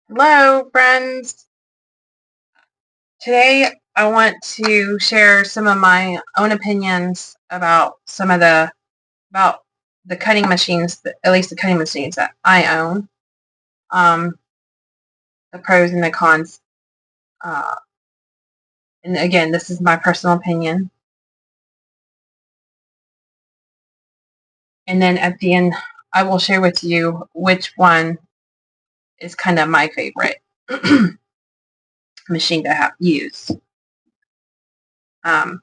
Hello, friends. Today I want to share some of my own opinions about the cutting machines, at least the cutting machines that I own. The pros and the cons. Uh, and again, this is my personal opinion. And then at the end, I will share with you which one is kind of my favorite machine to use. We're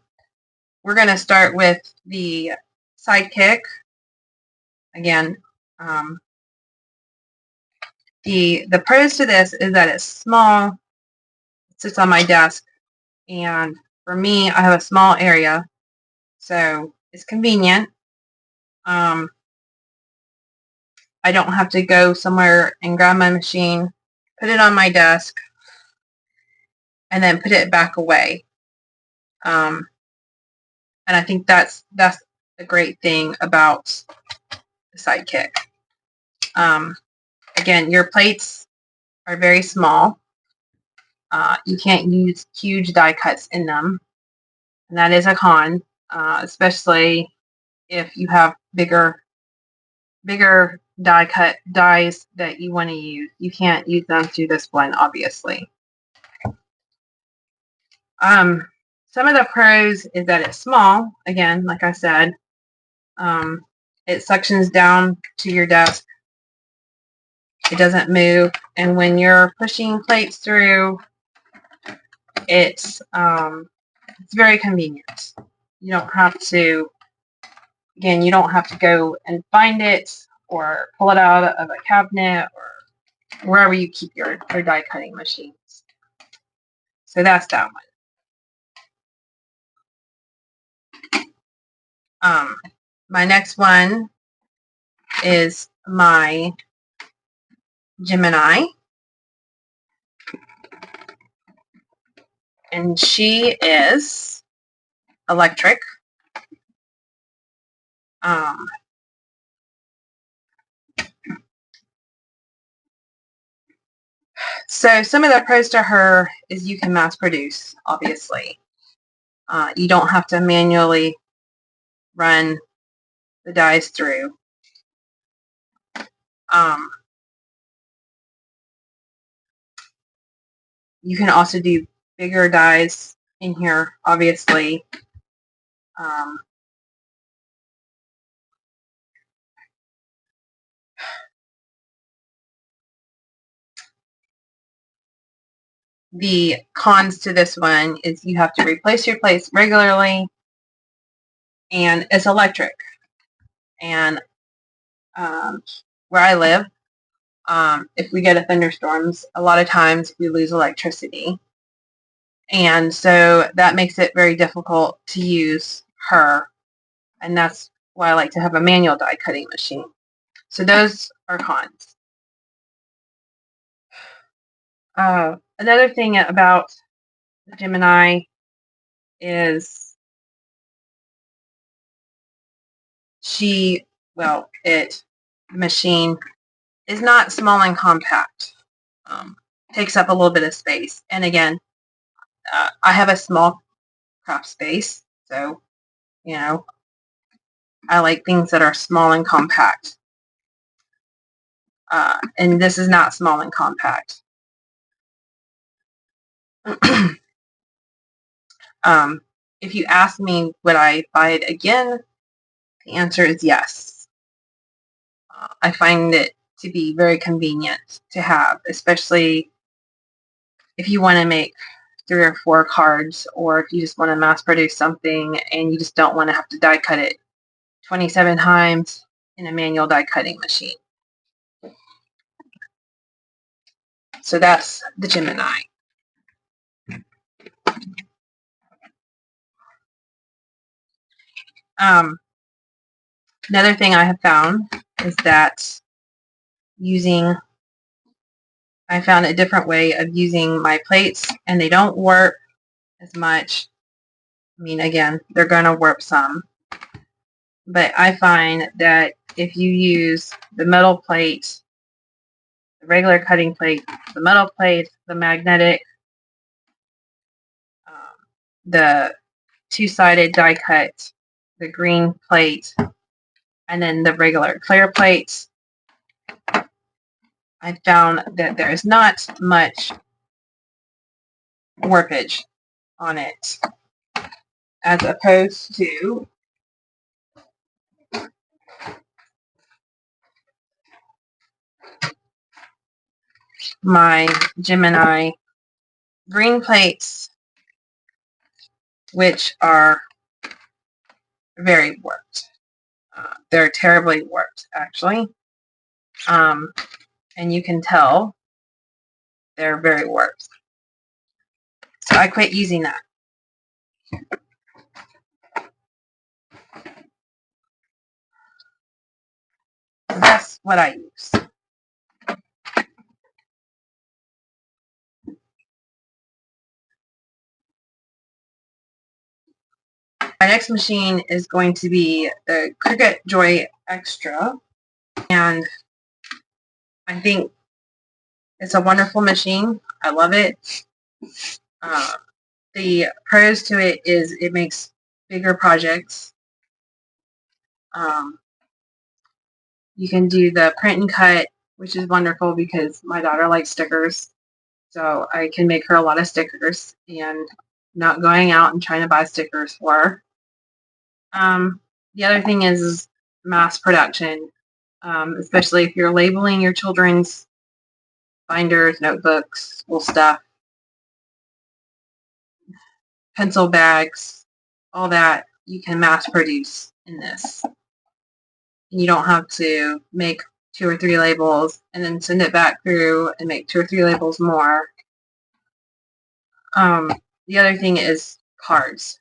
going to start with the Sidekick. Again, the pros to this is that it's small, it sits on my desk, and for me, I have a small area, so it's convenient. I don't have to go somewhere and grab my machine, put it on my desk, and then put it back away. And I think that's a great thing about the Sidekick. Again, your plates are very small. You can't use huge die cuts in them, and that is a con, especially if you have bigger dies that you want to use. You can't use them through this one, obviously. Some of the pros is that it's small. Again, like I said, it suctions down to your desk. It doesn't move, and when you're pushing plates through, it's very convenient. You don't have to. Again, you don't have to go and find it or pull it out of a cabinet or wherever you keep your die cutting machines. So that's that one. My next one is my Gemini. And she is electric. So some of the pros to her is you can mass produce, obviously. You don't have to manually run the dies through. You can also do bigger dies in here, obviously. The cons to this one is you have to replace your plates regularly, and it's electric. And where I live, if we get a thunderstorms, a lot of times we lose electricity. And so that makes it very difficult to use her. And that's why I like to have a manual die cutting machine. So those are cons. Another thing about the Gemini is the machine is not small and compact. Takes up a little bit of space. And again, I have a small craft space, so, I like things that are small and compact. And this is not small and compact. If you ask me, would I buy it again? The answer is yes. I find it to be very convenient to have, especially if you want to make 3 or 4 cards, or if you just want to mass produce something and you just don't want to have to die cut it 27 times in a manual die cutting machine. So that's the Gemini. Another thing I have found is that I found a different way of using my plates, and they don't warp as much. I mean, again, they're going to warp some. But I find that if you use the metal plate, the regular cutting plate, the metal plate, the magnetic, the two-sided die cut, the green plate, and then the regular clear plates. I found that there is not much warpage on it, as opposed to my Gemini green plates, which are very warped. They're terribly warped, actually. And you can tell they're very warped. So I quit using that. That's what I use. My next machine is going to be the Cricut Joy Extra, and I think it's a wonderful machine. I love it. The pros to it is it makes bigger projects. You can do the print and cut, which is wonderful because my daughter likes stickers. So I can make her a lot of stickers and not going out and trying to buy stickers for her. The other thing is mass production, especially if you're labeling your children's binders, notebooks, school stuff, pencil bags, all that you can mass produce in this. You don't have to make 2 or 3 labels and then send it back through and make 2 or 3 labels more. The other thing is cards.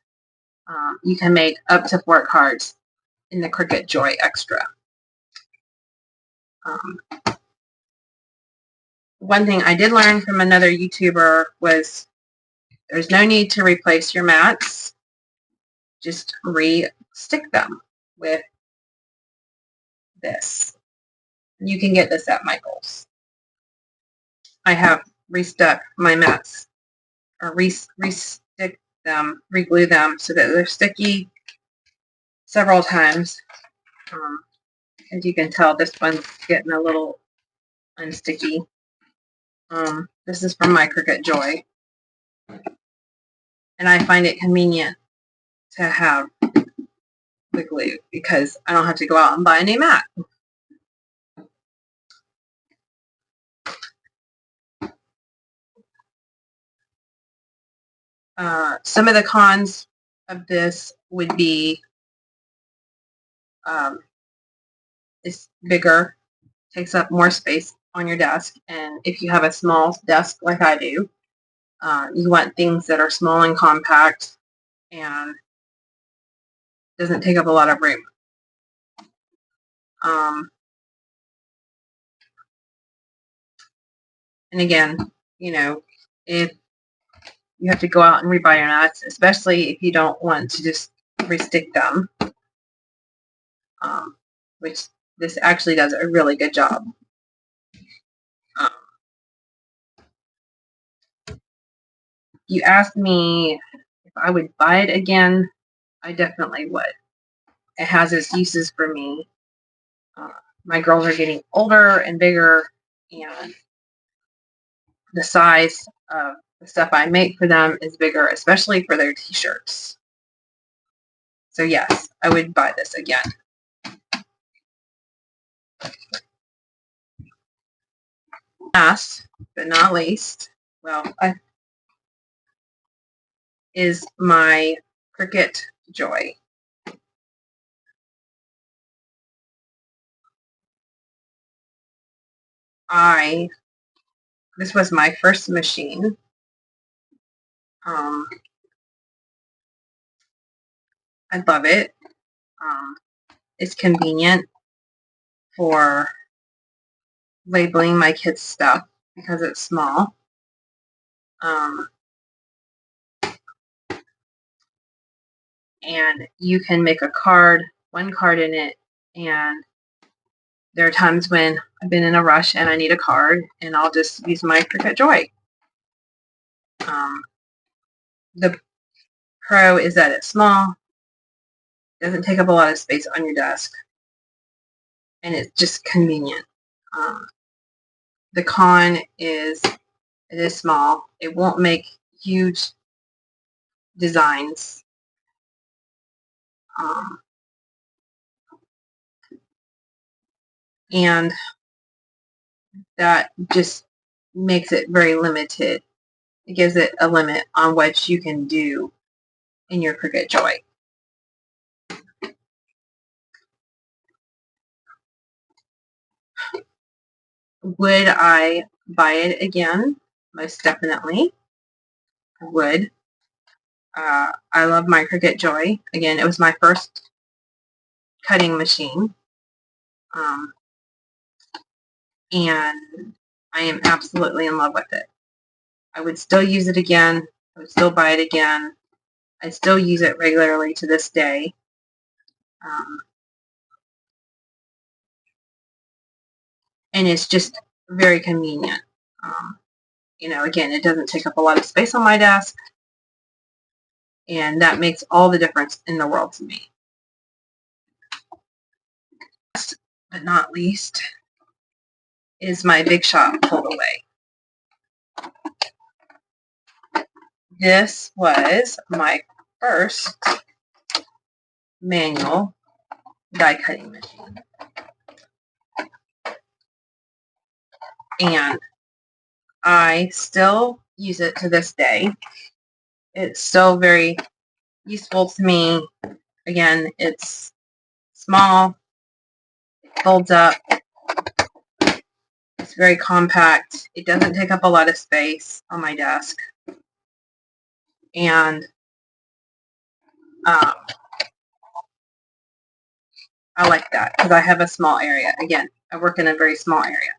You can make up to 4 cards in the Cricut Joy Extra. One thing I did learn from another YouTuber was there's no need to replace your mats. Just re-stick them with this. You can get this at Michael's. I have restuck my mats, or re-stick them, re-glue them so that they're sticky several times. As you can tell, this one's getting a little unsticky. This is from my Cricut Joy. And I find it convenient to have the glue because I don't have to go out and buy a new mat. Some of the cons of this would be it's bigger, takes up more space on your desk, and if you have a small desk like I do, you want things that are small and compact and doesn't take up a lot of room. And again, you know, if you have to go out and rebuy your mats, especially if you don't want to just restick them, which this actually does a really good job. You asked me if I would buy it again. I definitely would. It has its uses for me. My girls are getting older and bigger, and the size of the stuff I make for them is bigger, especially for their t-shirts. So yes, I would buy this again. Last but not least, is my Cricut Joy. This was my first machine. I love it. It's convenient for labeling my kids' stuff because it's small. And you can make a card, one card in it, and there are times when I've been in a rush and I need a card, and I'll just use my Cricut Joy. The pro is that it's small, doesn't take up a lot of space on your desk, and it's just convenient. The con is it is small. It won't make huge designs. And that just makes it very limited. It gives it a limit on what you can do in your Cricut Joy. Would I buy it again? Most definitely. I would. I love my Cricut Joy. Again, it was my first cutting machine. And I am absolutely in love with it. I would still use it again. I would still buy it again. I still use it regularly to this day. And it's just very convenient. You know, again, it doesn't take up a lot of space on my desk, and that makes all the difference in the world to me. Last but not least is my Big Shot Fold-Away. This was my first manual die cutting machine. And I still use it to this day. It's still very useful to me. Again, it's small, it folds up, it's very compact, it doesn't take up a lot of space on my desk, and I like that because I have a small area. Again, I work in a very small area.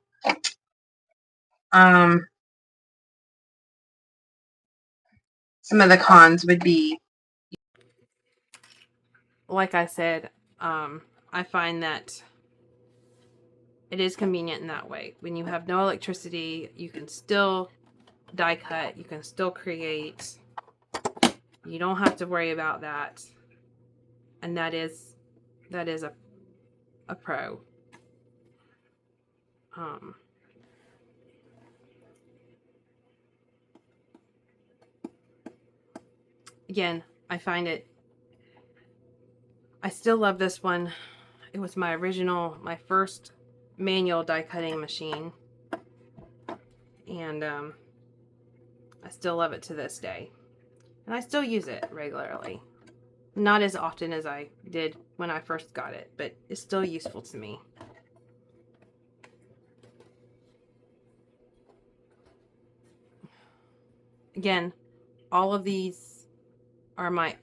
Some of the cons would be, like I said, I find that it is convenient in that way. When you have no electricity, you can still die cut, you can still create. You don't have to worry about that. And that is a pro. Again, I find it, I still love this one. It was my my first manual die cutting machine. And I still love it to this day. And I still use it regularly. Not as often as I did when I first got it, but it's still useful to me. Again, all of these are my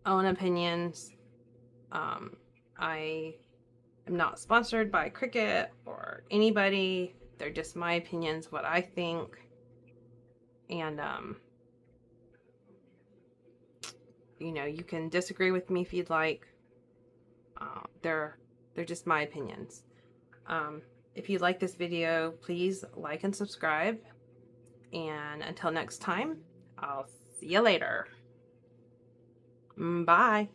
own opinions. I am not sponsored by Cricut or anybody. They're just my opinions, what I think. And, you know, you can disagree with me if you'd like. They're just my opinions. If you like this video, please like and subscribe. And until next time, I'll see you later. Bye.